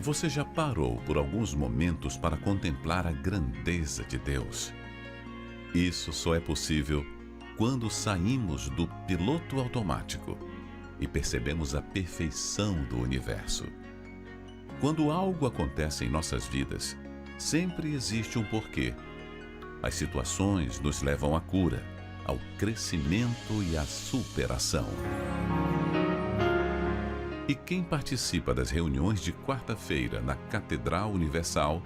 Você já parou por alguns momentos para contemplar a grandeza de Deus? Isso só é possível quando saímos do piloto automático e percebemos a perfeição do universo. Quando algo acontece em nossas vidas, sempre existe um porquê. As situações nos levam à cura, ao crescimento e à superação. E quem participa das reuniões de quarta-feira na Catedral Universal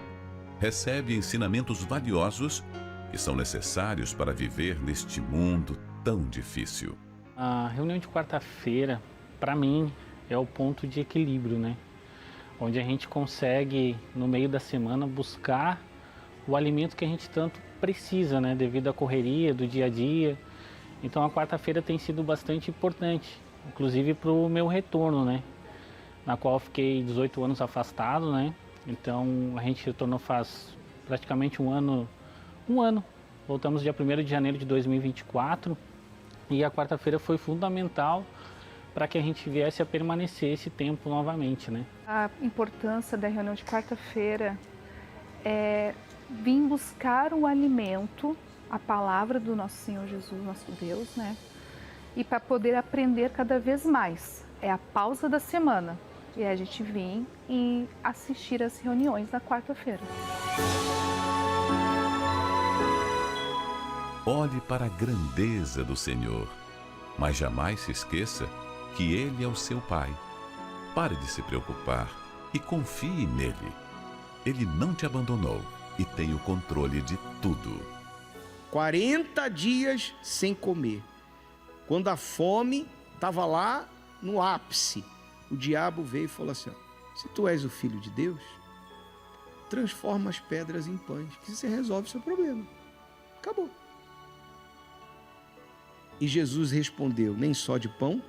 recebe ensinamentos valiosos que são necessários para viver neste mundo tão difícil. A reunião de quarta-feira, para mim, é o ponto de equilíbrio, né? Onde a gente consegue, no meio da semana, buscar o alimento que a gente tanto precisa, né? Devido à correria do dia a dia. Então a quarta-feira tem sido bastante importante, inclusive para o meu retorno, né? Na qual eu fiquei 18 anos afastado, né? Então a gente retornou faz praticamente um ano. Voltamos dia 1º de janeiro de 2024 e a quarta-feira foi fundamental para que a gente viesse a permanecer esse tempo novamente, né? A importância da reunião de quarta-feira é vir buscar o alimento, a palavra do nosso Senhor Jesus, nosso Deus, né? E para poder aprender cada vez mais. É a pausa da semana. E a gente vir e assistir às reuniões na quarta-feira. Olhe para a grandeza do Senhor, mas jamais se esqueça que Ele é o seu Pai. Pare de se preocupar e confie nele. Ele não te abandonou e tem o controle de tudo. 40 dias sem comer. Quando a fome estava lá no ápice, o diabo veio e falou assim: se tu és o filho de Deus, transforma as pedras em pães, que você resolve o seu problema. Acabou. E Jesus respondeu: nem só de pão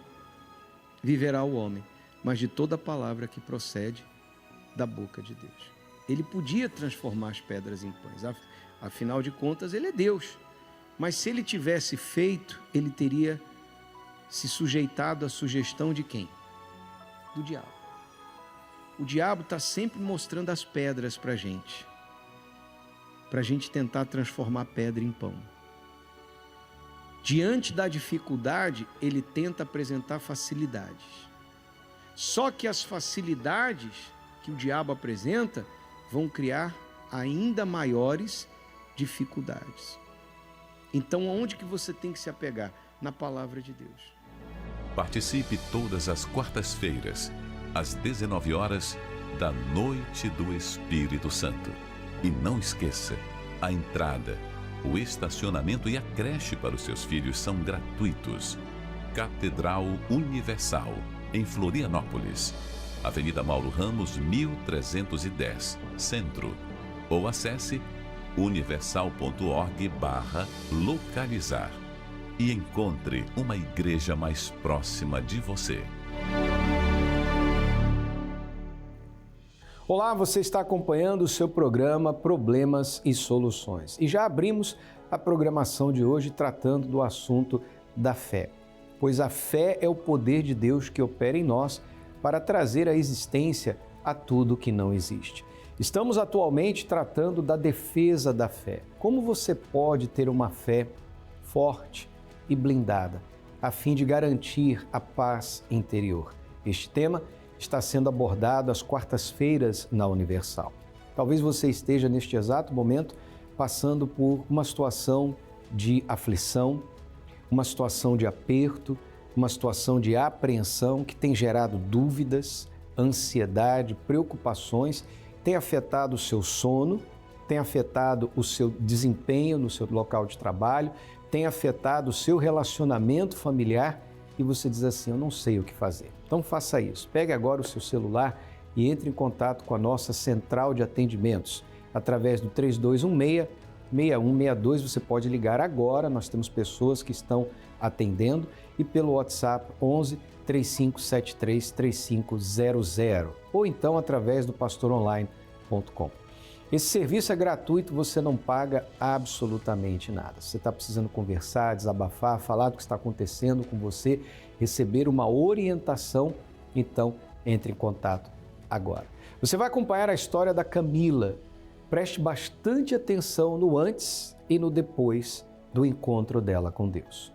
viverá o homem, mas de toda palavra que procede da boca de Deus. Ele podia transformar as pedras em pães, afinal de contas ele é Deus. Mas se ele tivesse feito, ele teria se sujeitado à sugestão de quem? Do diabo. O diabo está sempre mostrando as pedras para a gente tentar transformar a pedra em pão. Diante da dificuldade, ele tenta apresentar facilidades. Só que as facilidades que o diabo apresenta vão criar ainda maiores dificuldades. Então, aonde que você tem que se apegar? Na palavra de Deus. Participe todas as quartas-feiras, às 19 horas, da Noite do Espírito Santo. E não esqueça, a entrada, o estacionamento e a creche para os seus filhos são gratuitos. Catedral Universal, em Florianópolis, Avenida Mauro Ramos, 1310, Centro. Ou acesse universal.org/localizar e encontre uma igreja mais próxima de você. Olá, você está acompanhando o seu programa Problemas e Soluções. E já abrimos a programação de hoje tratando do assunto da fé. Pois a fé é o poder de Deus que opera em nós para trazer à existência a tudo que não existe. Estamos atualmente tratando da defesa da fé. Como você pode ter uma fé forte e blindada, a fim de garantir a paz interior? Este tema está sendo abordado às quartas-feiras na Universal. Talvez você esteja neste exato momento passando por uma situação de aflição, uma situação de aperto, uma situação de apreensão que tem gerado dúvidas, ansiedade, preocupações, tem afetado o seu sono, tem afetado o seu desempenho no seu local de trabalho, tem afetado o seu relacionamento familiar e você diz assim: eu não sei o que fazer. Então faça isso. Pegue agora o seu celular e entre em contato com a nossa central de atendimentos. Através do 3216-6162 você pode ligar agora, nós temos pessoas que estão atendendo, e pelo WhatsApp 11 3573 3500 ou então através do pastoronline.com. Esse serviço é gratuito, você não paga absolutamente nada. Você está precisando conversar, desabafar, falar do que está acontecendo com você, receber uma orientação, então entre em contato agora. Você vai acompanhar a história da Camila. Preste bastante atenção no antes e no depois do encontro dela com Deus.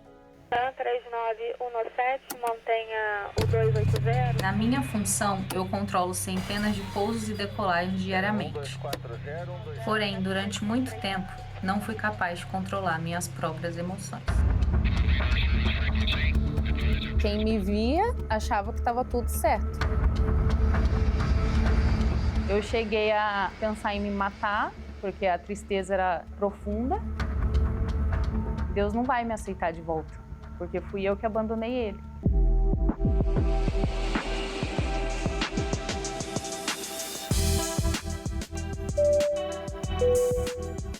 3917, mantenha o 280. Na minha função, eu controlo centenas de pousos e decolagens diariamente. Porém, durante muito tempo, não fui capaz de controlar minhas próprias emoções. Quem me via achava que estava tudo certo. Eu cheguei a pensar em me matar, porque a tristeza era profunda. Deus não vai me aceitar de volta, porque fui eu que abandonei ele.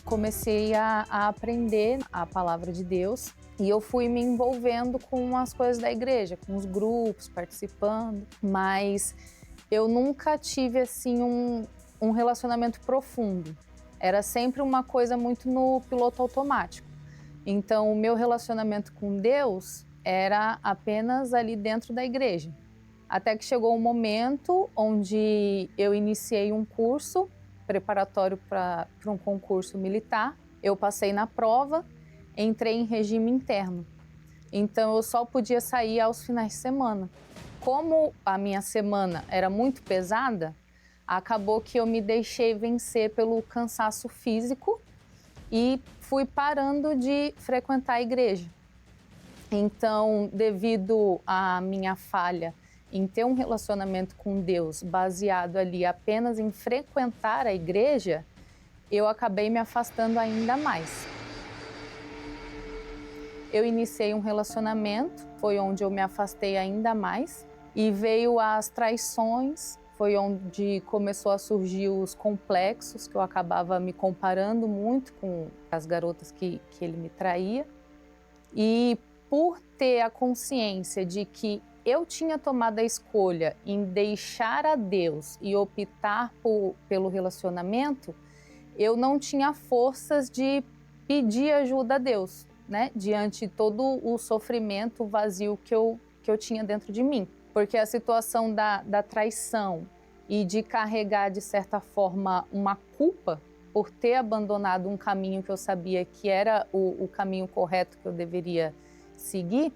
Comecei a aprender a palavra de Deus e eu fui me envolvendo com as coisas da igreja, com os grupos, participando, mas eu nunca tive assim um relacionamento profundo. Era sempre uma coisa muito no piloto automático. Então, o meu relacionamento com Deus era apenas ali dentro da igreja. Até que chegou um momento onde eu iniciei um curso preparatório para um concurso militar. Eu passei na prova, entrei em regime interno. Então, eu só podia sair aos finais de semana. Como a minha semana era muito pesada, acabou que eu me deixei vencer pelo cansaço físico e fui parando de frequentar a igreja. Então, devido à minha falha em ter um relacionamento com Deus baseado ali apenas em frequentar a igreja, eu acabei me afastando ainda mais. Eu iniciei um relacionamento, foi onde eu me afastei ainda mais, e veio as traições, foi onde começou a surgir os complexos, que eu acabava me comparando muito com as garotas que ele me traía. E por ter a consciência de que eu tinha tomado a escolha em deixar a Deus e optar pelo relacionamento, eu não tinha forças de pedir ajuda a Deus, né? Diante de todo o sofrimento, o vazio que eu tinha dentro de mim. Porque a situação da traição e de carregar, de certa forma, uma culpa por ter abandonado um caminho que eu sabia que era o caminho correto que eu deveria seguir,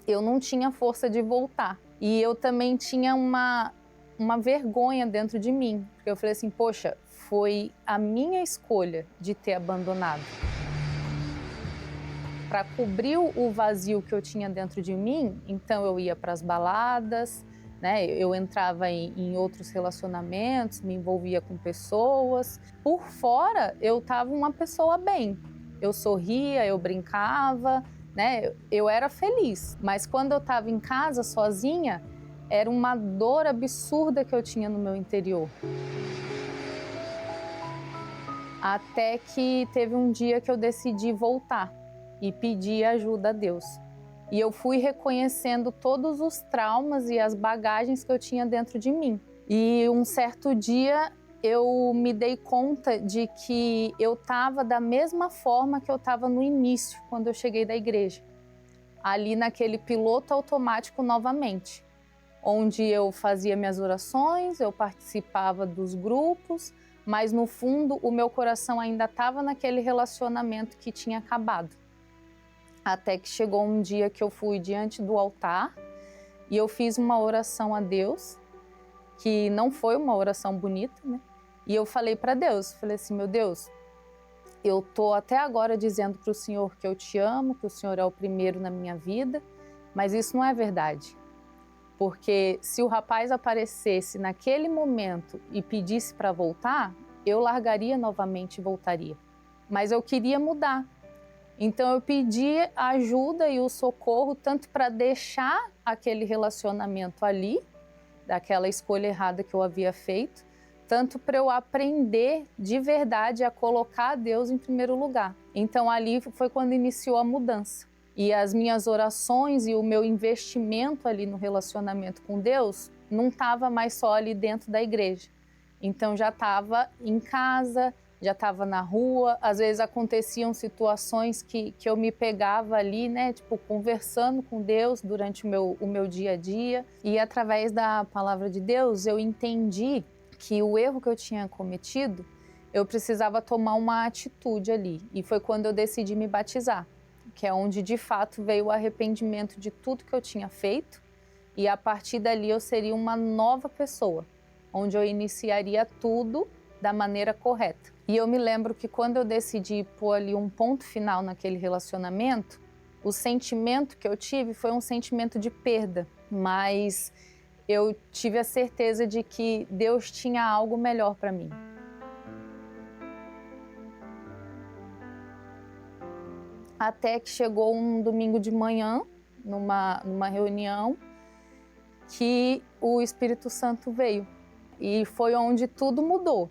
eu não tinha força de voltar. E eu também tinha uma vergonha dentro de mim. Porque eu falei assim, poxa, foi a minha escolha de ter abandonado. Para cobrir o vazio que eu tinha dentro de mim, então eu ia para as baladas, né? Eu entrava em outros relacionamentos, me envolvia com pessoas. Por fora, eu estava uma pessoa bem. Eu sorria, eu brincava, né? Eu era feliz. Mas quando eu estava em casa sozinha, era uma dor absurda que eu tinha no meu interior. Até que teve um dia que eu decidi voltar e pedir ajuda a Deus. E eu fui reconhecendo todos os traumas e as bagagens que eu tinha dentro de mim. E um certo dia eu me dei conta de que eu estava da mesma forma que eu estava no início, quando eu cheguei da igreja. Ali naquele piloto automático novamente, onde eu fazia minhas orações, eu participava dos grupos, mas no fundo o meu coração ainda estava naquele relacionamento que tinha acabado. Até que chegou um dia que eu fui diante do altar e eu fiz uma oração a Deus, que não foi uma oração bonita, né? E eu falei para Deus, falei assim, meu Deus, eu tô até agora dizendo para o Senhor que eu te amo, que o Senhor é o primeiro na minha vida, mas isso não é verdade. Porque se o rapaz aparecesse naquele momento e pedisse para voltar, eu largaria novamente e voltaria. Mas eu queria mudar. Então eu pedi a ajuda e o socorro tanto para deixar aquele relacionamento ali, daquela escolha errada que eu havia feito, tanto para eu aprender de verdade a colocar Deus em primeiro lugar. Então ali foi quando iniciou a mudança. E as minhas orações e o meu investimento ali no relacionamento com Deus não estava mais só ali dentro da igreja. Então já estava em casa, já estava na rua, às vezes aconteciam situações que eu me pegava ali, né, tipo, conversando com Deus durante o meu dia a dia. E através da palavra de Deus eu entendi que o erro que eu tinha cometido, eu precisava tomar uma atitude ali. E foi quando eu decidi me batizar, que é onde de fato veio o arrependimento de tudo que eu tinha feito. E a partir dali eu seria uma nova pessoa, onde eu iniciaria tudo da maneira correta. E eu me lembro que quando eu decidi pôr ali um ponto final naquele relacionamento, o sentimento que eu tive foi um sentimento de perda, mas eu tive a certeza de que Deus tinha algo melhor para mim. Até que chegou um domingo de manhã, numa reunião, que o Espírito Santo veio. E foi onde tudo mudou.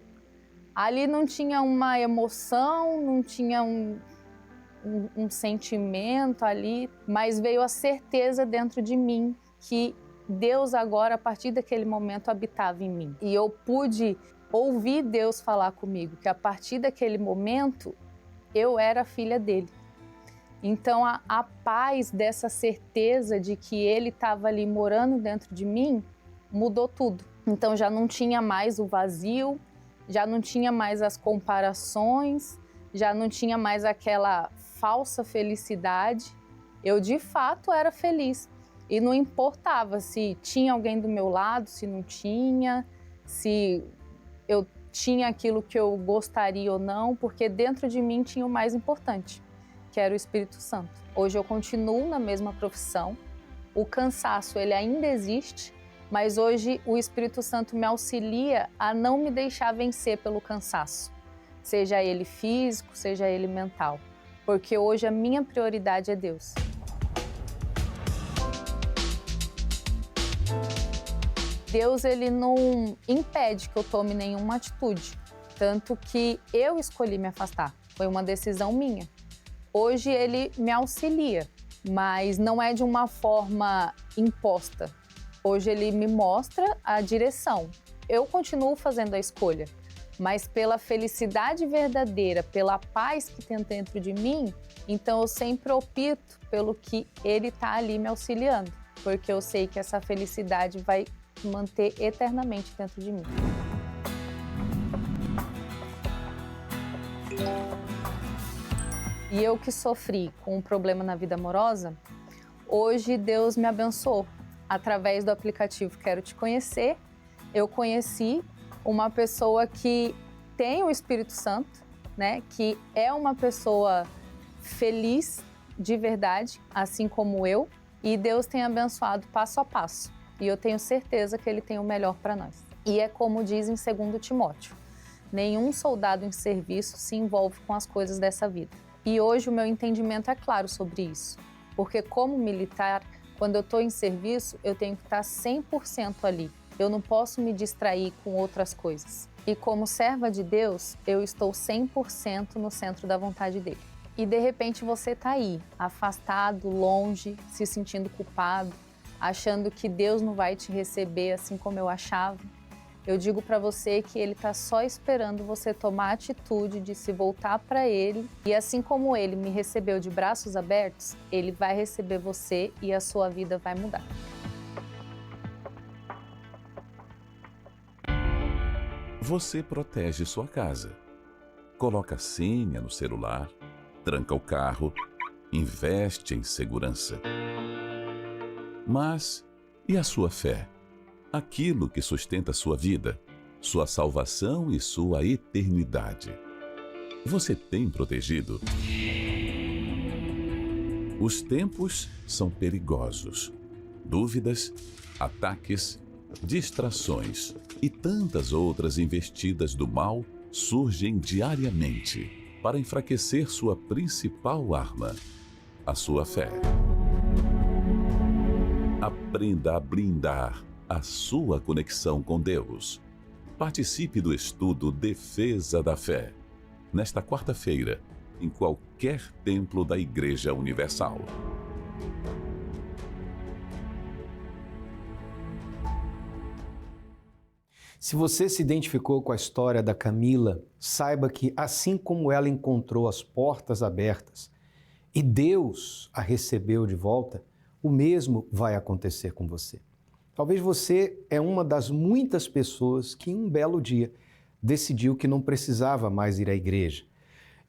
Ali não tinha uma emoção, não tinha um sentimento ali, mas veio a certeza dentro de mim que Deus agora, a partir daquele momento, habitava em mim. E eu pude ouvir Deus falar comigo, que a partir daquele momento, eu era filha dele. Então, a paz dessa certeza de que ele estava ali morando dentro de mim, mudou tudo. Então, já não tinha mais o vazio, já não tinha mais as comparações, já não tinha mais aquela falsa felicidade. Eu, de fato, era feliz. E não importava se tinha alguém do meu lado, se não tinha, se eu tinha aquilo que eu gostaria ou não, porque dentro de mim tinha o mais importante, que era o Espírito Santo. Hoje eu continuo na mesma profissão, o cansaço ele ainda existe, mas hoje o Espírito Santo me auxilia a não me deixar vencer pelo cansaço, seja ele físico, seja ele mental, porque hoje a minha prioridade é Deus. Deus ele não impede que eu tome nenhuma atitude, tanto que eu escolhi me afastar, foi uma decisão minha. Hoje ele me auxilia, mas não é de uma forma imposta. Hoje ele me mostra a direção. Eu continuo fazendo a escolha, mas pela felicidade verdadeira, pela paz que tem dentro de mim, então eu sempre opto pelo que ele está ali me auxiliando, porque eu sei que essa felicidade vai manter eternamente dentro de mim. E eu que sofri com um problema na vida amorosa, hoje Deus me abençoou. Através do aplicativo Quero Te Conhecer, eu conheci uma pessoa que tem o Espírito Santo, né? Que é uma pessoa feliz de verdade, assim como eu, e Deus tem abençoado passo a passo. E eu tenho certeza que Ele tem o melhor para nós. E é como diz em 2 Timóteo, nenhum soldado em serviço se envolve com as coisas dessa vida. E hoje o meu entendimento é claro sobre isso, porque como militar, quando eu estou em serviço, eu tenho que estar 100% ali. Eu não posso me distrair com outras coisas. E como serva de Deus, eu estou 100% no centro da vontade dele. E de repente você está aí, afastado, longe, se sentindo culpado, achando que Deus não vai te receber assim como eu achava. Eu digo para você que Ele está só esperando você tomar a atitude de se voltar para Ele. E assim como Ele me recebeu de braços abertos, Ele vai receber você e a sua vida vai mudar. Você protege sua casa. Coloca a senha no celular, tranca o carro, investe em segurança. Mas e a sua fé? Aquilo que sustenta sua vida, sua salvação e sua eternidade. Você tem protegido? Os tempos são perigosos. Dúvidas, ataques, distrações e tantas outras investidas do mal surgem diariamente para enfraquecer sua principal arma, a sua fé. Aprenda a blindar a sua conexão com Deus. Participe do estudo Defesa da Fé, nesta quarta-feira, em qualquer templo da Igreja Universal. Se você se identificou com a história da Camila, saiba que assim como ela encontrou as portas abertas e Deus a recebeu de volta, o mesmo vai acontecer com você. Talvez você é uma das muitas pessoas que em um belo dia decidiu que não precisava mais ir à igreja.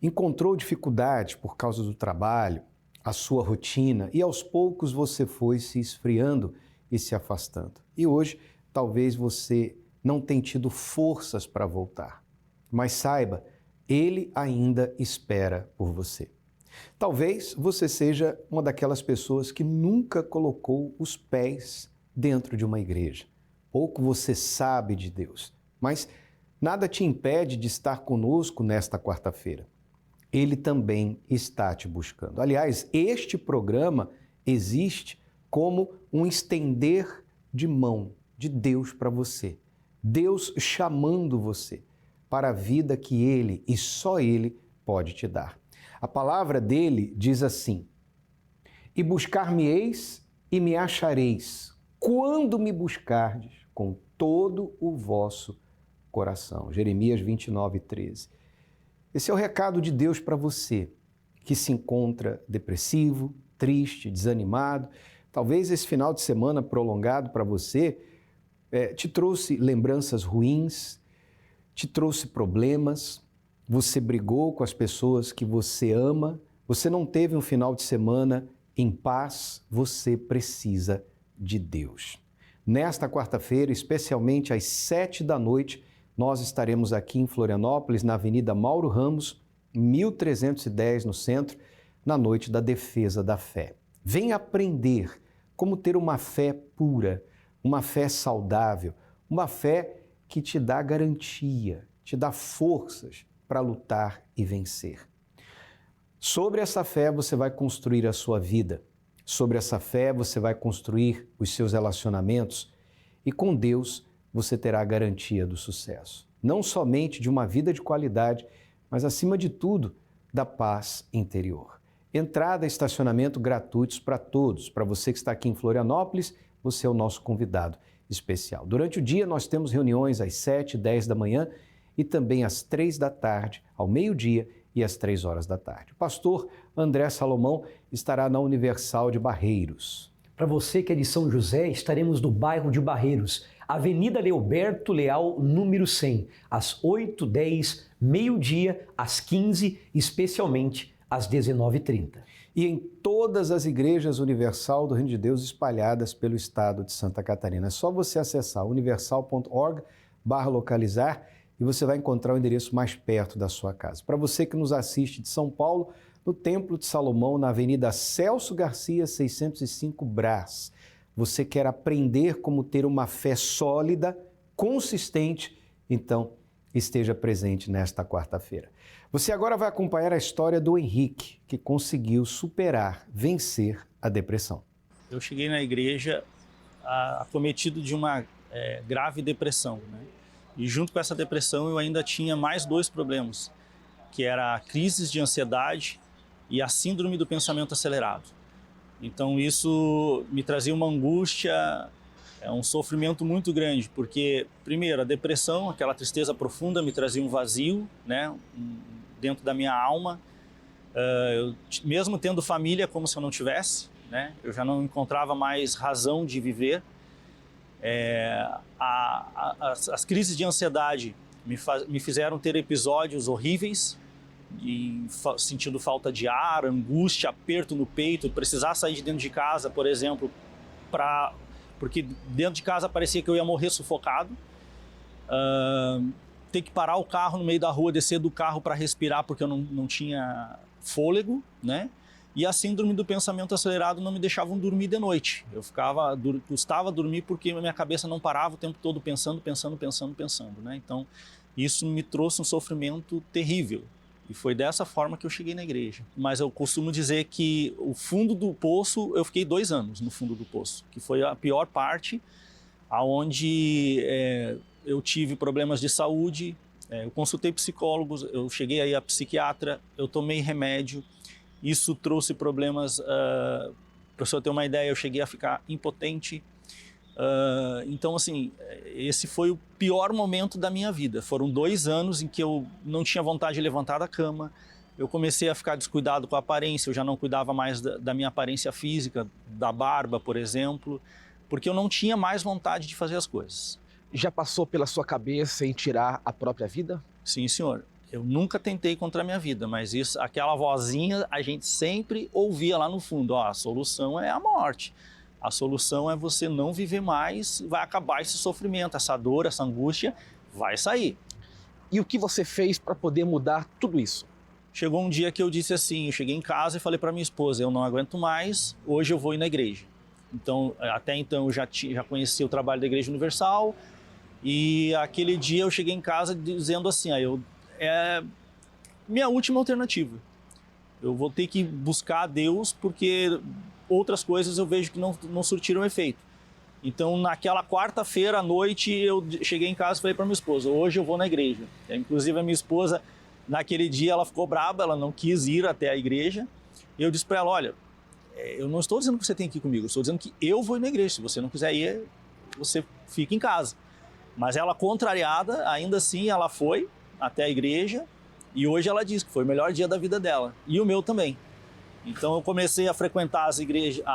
Encontrou dificuldades por causa do trabalho, a sua rotina, e aos poucos você foi se esfriando e se afastando. E hoje, talvez você não tenha tido forças para voltar. Mas saiba, Ele ainda espera por você. Talvez você seja uma daquelas pessoas que nunca colocou os pés dentro de uma igreja. Pouco você sabe de Deus, mas nada te impede de estar conosco nesta quarta-feira. Ele também está te buscando. Aliás, este programa existe como um estender de mão de Deus para você. Deus chamando você para a vida que Ele e só Ele pode te dar. A palavra dele diz assim: e buscar-me-eis e me achareis, quando me buscardes com todo o vosso coração. Jeremias 29:13. Esse é o recado de Deus para você que se encontra depressivo, triste, desanimado. Talvez esse final de semana prolongado para você te trouxe lembranças ruins, te trouxe problemas, você brigou com as pessoas que você ama, você não teve um final de semana em paz, você precisa de Deus. Nesta quarta-feira, especialmente às 19h, nós estaremos aqui em Florianópolis, na Avenida Mauro Ramos, 1310, no centro, na noite da defesa da fé. Venha aprender como ter uma fé pura, uma fé saudável, uma fé que te dá garantia, te dá forças para lutar e vencer. Sobre essa fé você vai construir a sua vida. Sobre essa fé você vai construir os seus relacionamentos e com Deus você terá a garantia do sucesso. Não somente de uma vida de qualidade, mas acima de tudo, da paz interior. Entrada e estacionamento gratuitos para todos. Para você que está aqui em Florianópolis, você é o nosso convidado especial. Durante o dia nós temos reuniões às 7, 10 da manhã e também às 3 da tarde, ao meio-dia e às 3 horas da tarde. O pastor André Salomão estará na Universal de Barreiros. Para você que é de São José, estaremos no bairro de Barreiros, Avenida Leoberto Leal, número 100, às 8, 10, meio-dia, às 15, especialmente às 19h30. E em todas as igrejas Universal do Reino de Deus espalhadas pelo estado de Santa Catarina. É só você acessar universal.org/localizar e você vai encontrar o endereço mais perto da sua casa. Para você que nos assiste de São Paulo, no Templo de Salomão, na Avenida Celso Garcia, 605 Brás. Você quer aprender como ter uma fé sólida, consistente? Então, esteja presente nesta quarta-feira. Você agora vai acompanhar a história do Henrique, que conseguiu superar, vencer a depressão. Eu cheguei na igreja acometido de uma grave depressão, né? E junto com essa depressão eu ainda tinha mais 2 problemas, que era crises de ansiedade e a síndrome do pensamento acelerado. Então isso me trazia uma angústia, um sofrimento muito grande, porque primeiro a depressão, aquela tristeza profunda, me trazia um vazio, né, dentro da minha alma. Eu, mesmo tendo família, como se eu não tivesse, né, eu já não encontrava mais razão de viver. As crises de ansiedade me fizeram ter episódios horríveis, sentindo falta de ar, angústia, aperto no peito, precisar sair de dentro de casa, por exemplo, porque dentro de casa parecia que eu ia morrer sufocado, ter que parar o carro no meio da rua, descer do carro para respirar porque eu não tinha fôlego, né? E a síndrome do pensamento acelerado não me deixavam dormir de noite. Custava dormir porque a minha cabeça não parava o tempo todo pensando, né? Então, isso me trouxe um sofrimento terrível. E foi dessa forma que eu cheguei na igreja. Mas eu costumo dizer que o fundo do poço, eu fiquei 2 anos no fundo do poço, que foi a pior parte, aonde eu tive problemas de saúde, eu consultei psicólogos, eu cheguei aí a psiquiatra, eu tomei remédio. Isso trouxe problemas, para a pessoa ter uma ideia, eu cheguei a ficar impotente. Então, assim, esse foi o pior momento da minha vida. Foram 2 anos em que eu não tinha vontade de levantar da cama. Eu comecei a ficar descuidado com a aparência, eu já não cuidava mais da minha aparência física, da barba, por exemplo. porque eu não tinha mais vontade de fazer as coisas. Já passou pela sua cabeça em tirar a própria vida? Sim, senhor. Eu nunca tentei contra a minha vida, mas isso, aquela vozinha a gente sempre ouvia lá no fundo, ó, a solução é a morte. A solução é você não viver mais, vai acabar esse sofrimento, essa dor, essa angústia, vai sair. E o que você fez para poder mudar tudo isso? Chegou um dia que eu disse assim, eu cheguei em casa e falei para minha esposa, eu não aguento mais, hoje eu vou ir na igreja. Então, até então eu já conhecia o trabalho da Igreja Universal e aquele dia eu cheguei em casa dizendo assim, é minha última alternativa. Eu vou ter que buscar a Deus porque outras coisas eu vejo que não surtiram efeito. Então, naquela quarta-feira à noite, eu cheguei em casa e falei para minha esposa, hoje eu vou na igreja. Inclusive, a minha esposa, naquele dia, ela ficou brava, ela não quis ir até a igreja. E eu disse para ela, olha, eu não estou dizendo que você tem que ir comigo, eu estou dizendo que eu vou ir na igreja. Se você não quiser ir, você fica em casa. Mas ela, contrariada, ainda assim, ela foi até a igreja e hoje ela diz que foi o melhor dia da vida dela. E o meu também. Então, eu comecei a frequentar as igrejas...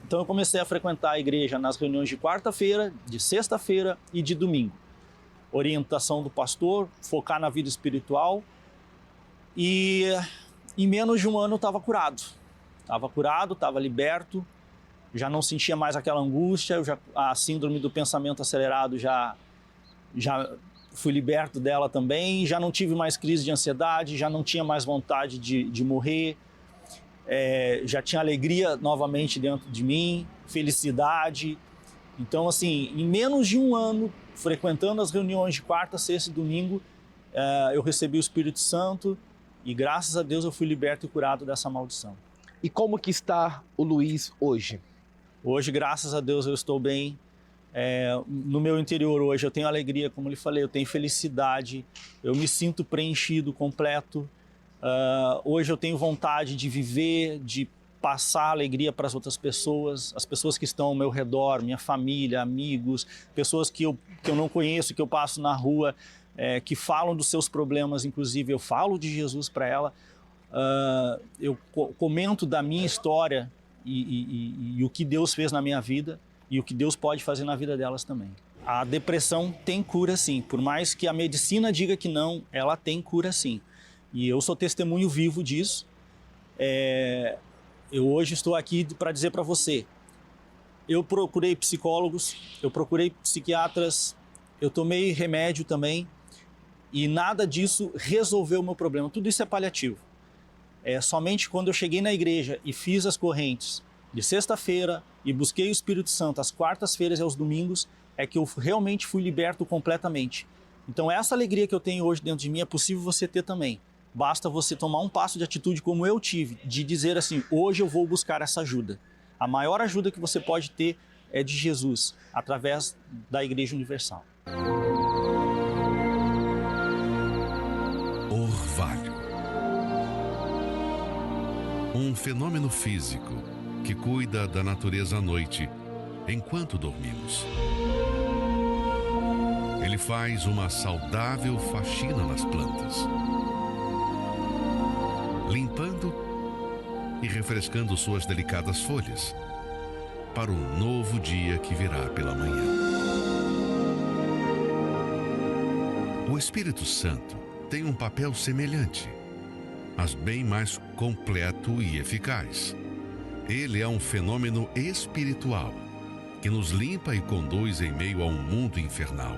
Então eu comecei a frequentar a igreja nas reuniões de quarta-feira, de sexta-feira e de domingo. Orientação do pastor, focar na vida espiritual. E em menos de um ano eu estava curado. Estava liberto, já não sentia mais aquela angústia, a síndrome do pensamento acelerado já fui liberto dela também, já não tive mais crise de ansiedade, já não tinha mais vontade de morrer. Já tinha alegria novamente dentro de mim, felicidade. Então, assim, em menos de um ano, frequentando as reuniões de quarta, sexta e domingo, eu recebi o Espírito Santo e, graças a Deus, eu fui liberto e curado dessa maldição. E como que está o Luiz hoje? Hoje, graças a Deus, eu estou bem. No meu interior hoje eu tenho alegria, como eu lhe falei, eu tenho felicidade, eu me sinto preenchido, completo. Hoje eu tenho vontade de viver, de passar alegria para as outras pessoas, as pessoas que estão ao meu redor, minha família, amigos, pessoas que eu não conheço, que eu passo na rua, que falam dos seus problemas, inclusive eu falo de Jesus para ela, eu comento da minha história e o que Deus fez na minha vida e o que Deus pode fazer na vida delas também. A depressão tem cura sim, por mais que a medicina diga que não, ela tem cura sim. E eu sou testemunho vivo disso. Eu hoje estou aqui para dizer para você, eu procurei psicólogos, eu procurei psiquiatras, eu tomei remédio também e nada disso resolveu o meu problema. Tudo isso é paliativo. Somente quando eu cheguei na igreja e fiz as correntes de sexta-feira e busquei o Espírito Santo às quartas-feiras e aos domingos, é que eu realmente fui liberto completamente. Então essa alegria que eu tenho hoje dentro de mim é possível você ter também. Basta você tomar um passo de atitude como eu tive, de dizer assim, hoje eu vou buscar essa ajuda. A maior ajuda que você pode ter é de Jesus, através da Igreja Universal. Orvalho. Um fenômeno físico que cuida da natureza à noite, enquanto dormimos. Ele faz uma saudável faxina nas plantas, limpando e refrescando suas delicadas folhas para o novo dia que virá pela manhã. O Espírito Santo tem um papel semelhante, mas bem mais completo e eficaz. Ele é um fenômeno espiritual que nos limpa e conduz em meio a um mundo infernal,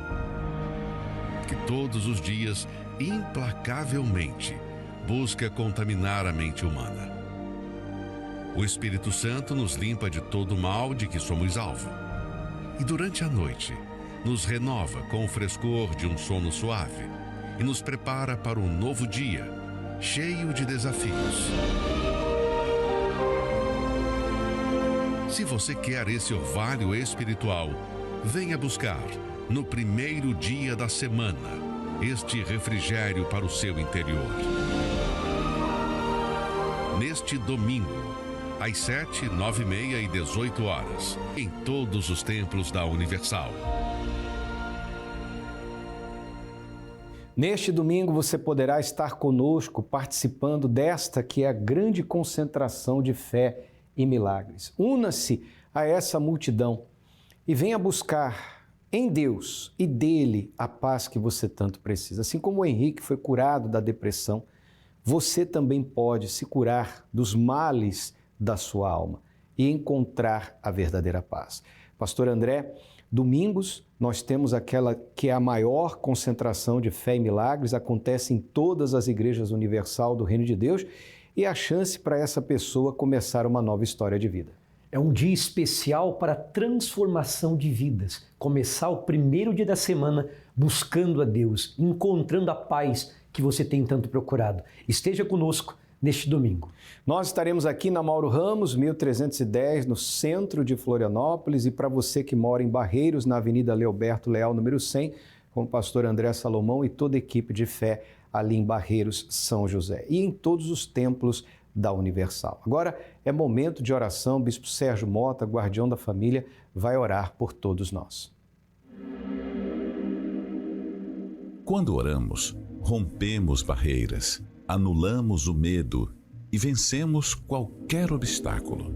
que todos os dias, implacavelmente, busca contaminar a mente humana. O Espírito Santo nos limpa de todo o mal de que somos alvo. E durante a noite, nos renova com o frescor de um sono suave e nos prepara para um novo dia, cheio de desafios. Se você quer esse orvalho espiritual, venha buscar, no primeiro dia da semana, este refrigério para o seu interior. Neste domingo, às 7, 9h30 e 18 horas, em todos os templos da Universal. Neste domingo você poderá estar conosco participando desta que é a grande concentração de fé e milagres. Una-se a essa multidão e venha buscar em Deus e dele a paz que você tanto precisa. Assim como o Henrique foi curado da depressão, você também pode se curar dos males da sua alma e encontrar a verdadeira paz. Pastor André, domingos nós temos aquela que é a maior concentração de fé e milagres, acontece em todas as igrejas universal do Reino de Deus e a chance para essa pessoa começar uma nova história de vida. É um dia especial para transformação de vidas. Começar o primeiro dia da semana buscando a Deus, encontrando a paz que você tem tanto procurado. Esteja conosco neste domingo. Nós estaremos aqui na Mauro Ramos, 1310, no centro de Florianópolis, e para você que mora em Barreiros, na Avenida Leoberto Leal, número 100, com o pastor André Salomão e toda a equipe de fé ali em Barreiros, São José, e em todos os templos da Universal. Agora é momento de oração. O Bispo Sérgio Mota, guardião da família, vai orar por todos nós. Quando oramos, rompemos barreiras, anulamos o medo e vencemos qualquer obstáculo.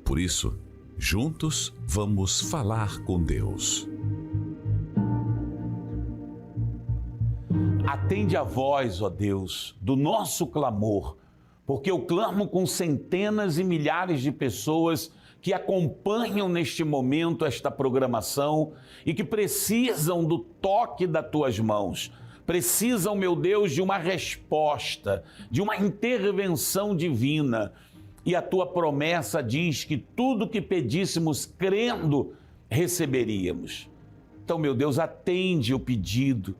Por isso, juntos vamos falar com Deus. Atende a voz, ó Deus, do nosso clamor, porque eu clamo com centenas e milhares de pessoas que acompanham neste momento esta programação e que precisam do toque das tuas mãos. Precisam, meu Deus, de uma resposta, de uma intervenção divina. E a tua promessa diz que tudo que pedíssemos crendo, receberíamos. Então, meu Deus, atende o pedido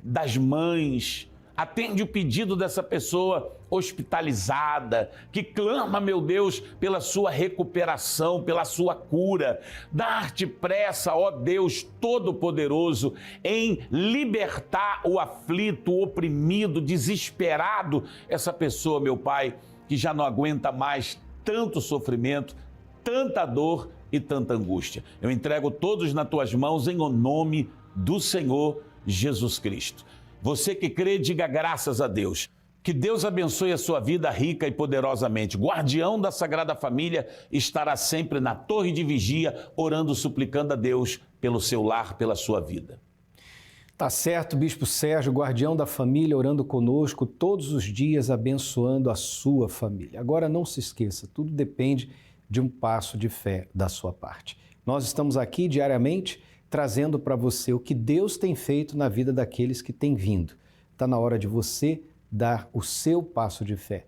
das mães, atende o pedido dessa pessoa hospitalizada, que clama, meu Deus, pela sua recuperação, pela sua cura. Dá-te pressa, ó Deus Todo-Poderoso, em libertar o aflito, o oprimido, desesperado, essa pessoa, meu Pai, que já não aguenta mais tanto sofrimento, tanta dor e tanta angústia. Eu entrego todos nas tuas mãos em nome do Senhor Jesus Cristo. Você que crê, diga graças a Deus. Que Deus abençoe a sua vida rica e poderosamente. Guardião da Sagrada Família estará sempre na torre de vigia, orando, suplicando a Deus pelo seu lar, pela sua vida. Tá certo, Bispo Sérgio, guardião da família, orando conosco todos os dias, abençoando a sua família. Agora não se esqueça, tudo depende de um passo de fé da sua parte. Nós estamos aqui diariamente trazendo para você o que Deus tem feito na vida daqueles que têm vindo. Está na hora de você dar o seu passo de fé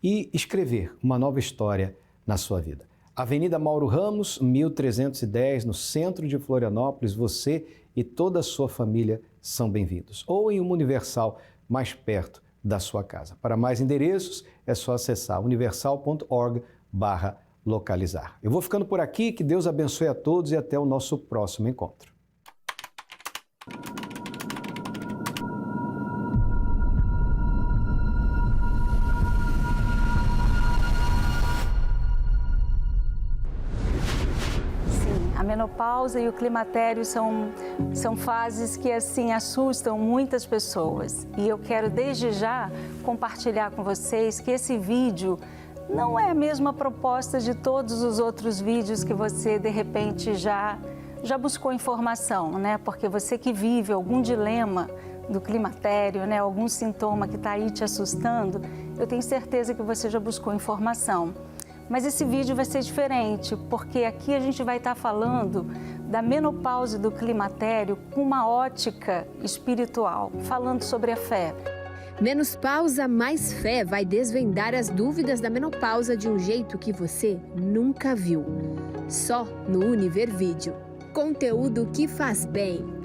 e escrever uma nova história na sua vida. Avenida Mauro Ramos, 1310, no centro de Florianópolis, você e toda a sua família são bem-vindos. Ou em uma Universal mais perto da sua casa. Para mais endereços, é só acessar universal.org/localizar. Eu vou ficando por aqui, que Deus abençoe a todos e até o nosso próximo encontro. A menopausa e o climatério são fases que assim assustam muitas pessoas. E eu quero desde já compartilhar com vocês que esse vídeo não é a mesma proposta de todos os outros vídeos que você de repente já buscou informação, né? Porque você que vive algum dilema do climatério, né? Algum sintoma que está aí te assustando, eu tenho certeza que você já buscou informação. Mas esse vídeo vai ser diferente, porque aqui a gente vai estar falando da menopausa e do climatério com uma ótica espiritual, falando sobre a fé. Menos pausa, mais fé vai desvendar as dúvidas da menopausa de um jeito que você nunca viu. Só no Univer Vídeo. Conteúdo que faz bem.